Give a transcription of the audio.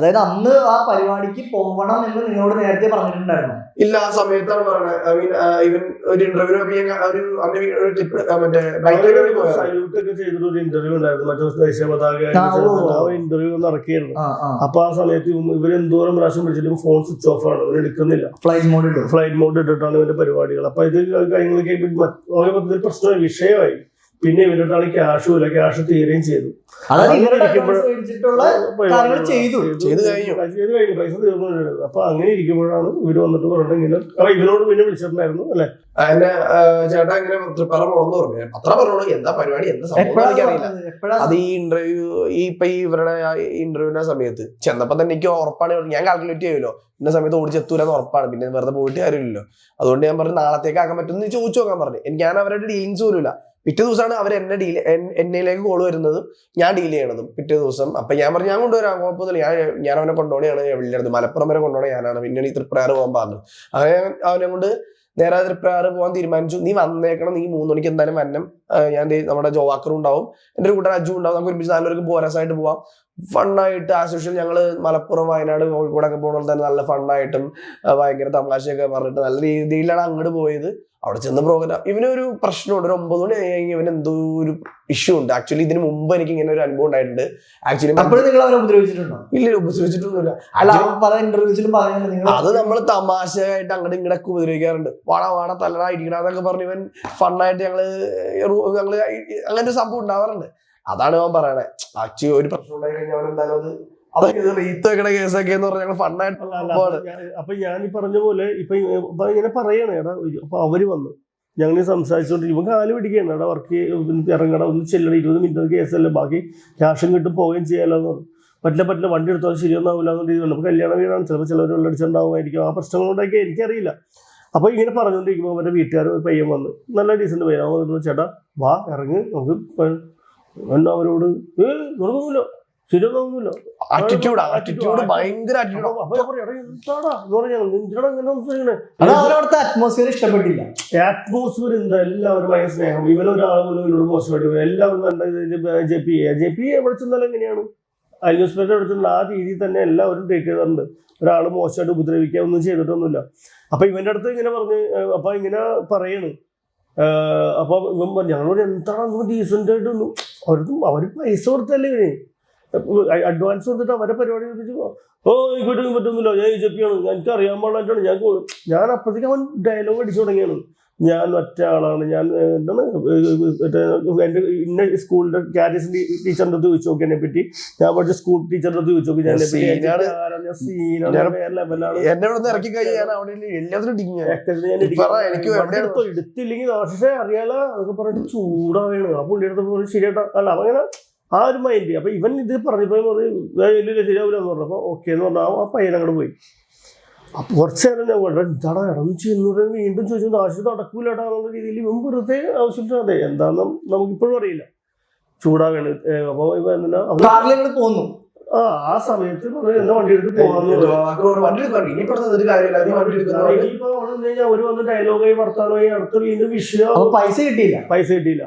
അതായത് അന്ന് ആ പരിപാടിക്ക് പോകണം എന്ന് നിങ്ങളോട് നേരത്തെ പറഞ്ഞിട്ടുണ്ടായിരുന്നു? ഇല്ല, ആ സമയത്താണ് പറഞ്ഞത്. ഐ മീൻ ഇവൻ ഒരു ഇന്റർവ്യൂ സല്യൂട്ട് ഒക്കെ ചെയ്തിട്ട് ഒരു ഇന്റർവ്യൂ ഉണ്ടായിരുന്നു, മറ്റേ ദേശീയ പതാക ഇന്റർവ്യൂ നടക്കുകയായിരുന്നു. അപ്പൊ ആ സമയത്ത് ഇവർ എന്തോരം പ്രാവശ്യം വിളിച്ചിട്ടും ഫോൺ സ്വിച്ച് ഓഫ് ആണ്, ഇവർ എടുക്കുന്നില്ല. ഫ്ലൈറ്റ് മോഡ് ഇട്ടിട്ടാണ് ഇവന്റെ പരിപാടികൾ. അപ്പൊ ഇത് കാര്യങ്ങളൊക്കെ പ്രശ്നമായി, വിഷയമായി. പിന്നെ ഇവരുടെ ക്യാഷും ഇല്ല, ക്യാഷ് തീരുകയും ചെയ്തു. പൈസ തീർന്നു. അപ്പൊ അങ്ങനെ ഇരിക്കുമ്പോഴാണ് ഇവര് വന്നിട്ട് പറഞ്ഞിട്ട് ഇങ്ങനെ ഇവരോട് പിന്നെ വിളിച്ചിട്ടുണ്ടായിരുന്നു അല്ലെ, അതിന്റെ ചേട്ടാ ഇങ്ങനെ തൃപ്പാറ പോകണമെന്ന് പറഞ്ഞു. അത്ര പറഞ്ഞോളൂ, എന്താ പരിപാടി എന്താ സംഭവം എനിക്കറിയില്ല. അത് ഈ ഇന്റർവ്യൂ ഇവരുടെ ഇന്റർവ്യൂവിന്റെ സമയത്ത് ചെന്നപ്പോ തന്നെ എനിക്ക് ഉറപ്പാണ്, ഞാൻ കാൽക്കുലേറ്റ് ചെയ്യുമല്ലോ ഇന്ന സമയത്ത് ഓടിച്ചെത്തൂലെന്ന് ഉറപ്പാണ്. പിന്നെ വെറുതെ പോയിട്ട് കാര്യമില്ലല്ലോ. അതുകൊണ്ട് ഞാൻ പറഞ്ഞു നാളത്തേക്ക് ആക്കാൻ പറ്റുമെന്ന് ചോദിച്ചു നോക്കാൻ പറഞ്ഞു. ഞാൻ അവരുടെ ഡീലിങ്സ് പോലുമില്ല. പിറ്റേ ദിവസമാണ് അവർ എന്നയിലേക്ക് കോള് വരുന്നതും ഞാൻ ഡീൽ ചെയ്യണതും പിറ്റേ ദിവസം. അപ്പൊ ഞാൻ പറഞ്ഞു ഞാൻ കൊണ്ടുവരാം, കുഴപ്പമൊന്നുമില്ല, ഞാൻ അവനെ കൊണ്ടുപോകണയാണ്, വിളിച്ചത് മലപ്പുറം വരെ കൊണ്ടുപോകണേ ഞാനാണ്. പിന്നെ ഈ തൃപ്രയാറ് പോകാൻ പറഞ്ഞു. അങ്ങനെ അവനെ കൊണ്ട് നേരെ തൃപ്രയാറ് പോകാൻ തീരുമാനിച്ചു. നീ വന്നേക്കണം, നീ 3 മണിക്ക് എന്തായാലും വരണം. ഞാൻ നമ്മുടെ ജോവാക്കറും ഉണ്ടാവും, എൻ്റെ ഒരു കൂട്ടർ അജു ഉണ്ടാവും. നമുക്ക് ഒരുമിച്ച് നല്ലൊരു ബോരസായിട്ട് പോവാം. ഫണ്ണായിട്ട് ആസ് യൂഷ്വൽ ഞങ്ങള് മലപ്പുറം, വയനാട്, കോഴിക്കോടൊക്കെ പോകുന്ന തന്നെ നല്ല ഫണ്ണായിട്ടും ഭയങ്കര തമാശയൊക്കെ പറഞ്ഞിട്ട് നല്ല രീതിയിലാണ് അങ്ങോട്ട് പോയത്. അവിടെ ചെന്ന പ്രോഗ്രാം ഇവനൊരു പ്രശ്നമുണ്ട്. ഒരു 9 മണി ആയി ഇവൻ എന്തോ ഒരു ഇഷ്യൂ ഉണ്ട്. ആക്ച്വലി ഇതിന് മുമ്പ് എനിക്ക് ഇങ്ങനെ ഒരു അനുഭവം ഉണ്ടായിട്ടുണ്ട്. ആക്ച്വലി നിങ്ങൾ അവരെ ഉപദ്രവിച്ചിട്ടുണ്ടോ? ഇല്ല, ഉപദ്രവിച്ചിട്ടൊന്നുമില്ല. അത് നമ്മൾ തമാശയായിട്ട് അങ്ങോട്ട് ഇങ്ങോട്ടൊക്കെ ഉപദ്രവിക്കാറുണ്ട്. വാടാ തലടാ ഇടിക്കണമെന്നൊക്കെ പറഞ്ഞ് ഇവൻ ഫണ്ണായിട്ട് ഞങ്ങള് അങ്ങനെ ഒരു സംഭവം ഉണ്ടാവാറുണ്ട്. അതാണ് അവൻ പറയണേ. ആക്ച്വലി ഒരു പ്രശ്നം ഉണ്ടായി കഴിഞ്ഞാൽ അവൻ എന്തായാലും അത് അതൊക്കെ റീത്ത് വെക്കണ കേസൊക്കെ എന്ന് പറഞ്ഞാൽ ഫണ്ണായിട്ട്. അപ്പൊ ഞാൻ ഈ പറഞ്ഞ പോലെ ഇപ്പൊ ഇങ്ങനെ പറയണേ എടാ. അപ്പൊ അവര് വന്നു ഞങ്ങൾ സംസാരിച്ചോണ്ട് ഇവൻ കാല് പിടിക്കുകയാണ്, എടാ വർക്ക് ഇറങ്ങട, ഒന്ന് ചെല്ലണം, 20 മിനിറ്റ് കേസല്ലേ, ബാക്കി ക്യാഷും കിട്ടും പോവുകയും ചെയ്യാലോ എന്ന് പറഞ്ഞു. പറ്റില്ല വണ്ടി എടുത്താൽ ശരിയൊന്നാവില്ല എന്ന് രീതി. നമുക്ക് കല്യാണ വീടാണ്, ചിലപ്പോൾ ചിലവർ വെള്ളടിച്ചുണ്ടാവുമായിരിക്കും. ആ പ്രശ്നങ്ങളുണ്ടാക്കി എനിക്കറിയില്ല. അപ്പൊ ഇങ്ങനെ പറഞ്ഞുകൊണ്ടിരിക്കുമ്പോൾ അവരുടെ വീട്ടുകാർ പയ്യൻ വന്ന് നല്ല ഡീസന്റ് പയ്യൻ. അവൻ വന്നിട്ട് ചേട്ടാ വാ ഇറങ്ങ്, നമുക്ക് അവരോട് നടക്കുന്നില്ല, ശരിയൊന്നുമില്ല. അറ്റ്മോസ്ഫിയർ ഇഷ്ടപ്പെട്ടില്ല. അറ്റ്മോസ്ഫിയർ എന്താ, എല്ലാവരും ഭയങ്കര സ്നേഹം. ഇവനൊരാൾ പോലും ഇവരോട് മോശമായിട്ട് എല്ലാവരും ജെ പി എവിടെ ചെന്നാലും എങ്ങനെയാണ് ന്യൂസ് പേപ്പർ എവിടെ ചെന്നാൽ ആ രീതിയിൽ തന്നെ എല്ലാവരും ട്രീറ്റ് ചെയ്തിട്ടുണ്ട്. ഒരാൾ മോശമായിട്ട് ഉപദ്രവിക്കുക ഒന്നും ചെയ്തിട്ടൊന്നുമില്ല. അപ്പൊ ഇവന്റെ അടുത്ത് ഇങ്ങനെ പറഞ്ഞ് അപ്പൊ ഇങ്ങനെ പറയണ്. അപ്പൊ ഇവൻ ഞങ്ങളോട് എന്താണ് ഡീസന്റ് ആയിട്ടൊന്നും അവര് പൈസ കൊടുത്തല്ലേ ഇവന്, അഡ്വാൻസ് കൊടുത്തിട്ട് അവരെ പരിപാടി ഇങ്ങോട്ട് പറ്റുന്നില്ല, ഞാൻ BJP ആണ്, എനിക്ക് അറിയാൻ പാടില്ലായിട്ടാണ് ഞാൻ അപ്പോഴത്തേക്ക് അവൻ ഡയലോഗ് അടിച്ചു തുടങ്ങിയാണ്. ഞാൻ ഒറ്റ ആളാണ്, ഞാൻ എന്താണ് എൻ്റെ ഇന്ന സ്കൂളിന്റെ കാരിയസിന്റെ ടീച്ചറിന്റെ അടുത്ത് ചോദിച്ചു നോക്കി എന്നെ പറ്റി, ഞാൻ പഠിച്ച സ്കൂൾ ടീച്ചറിന്റെ അടുത്ത് ചോദിച്ചു നോക്കി ഞാൻ എടുത്തില്ലെങ്കിൽ പക്ഷേ അറിയാലോ അതൊക്കെ പറഞ്ഞിട്ട് ചൂടാവാണ്. ആ പുള്ളിയുടെ അടുത്ത് ശരിയായിട്ടാ അല്ല അങ്ങനെ ആ ഒരു മൈൻഡ്. അപ്പൊ ഇവൻ ഇത് പറഞ്ഞപ്പോ ശരിയാവില്ല എന്ന് പറഞ്ഞപ്പോ ഓക്കെ എന്ന് പറഞ്ഞാൽ ആ പയ്യൻ അങ്ങോട്ട് പോയി. അപ്പൊ കുറച്ച് നേരം ഞാൻ എന്താടാ ഇടം ചെയ്യുന്ന വീണ്ടും ചോദിച്ചു, ആവശ്യം നടക്കൂലടാ എന്നുള്ള രീതിയിൽ ഇവൻ വെറുതെ ആവശ്യമില്ല. അതെ എന്താന്ന് നമുക്കിപ്പോഴും അറിയില്ല, ചൂടാവാണ്. അപ്പൊ പോന്നു ആ സമയത്ത് എന്താ വണ്ടി എടുത്ത് പോകാന്ന് അവര് വന്ന് ഡയലോഗായി വർത്താനമായി അടുത്ത വീണ്ടും വിഷയം. പൈസ കിട്ടിയില്ല.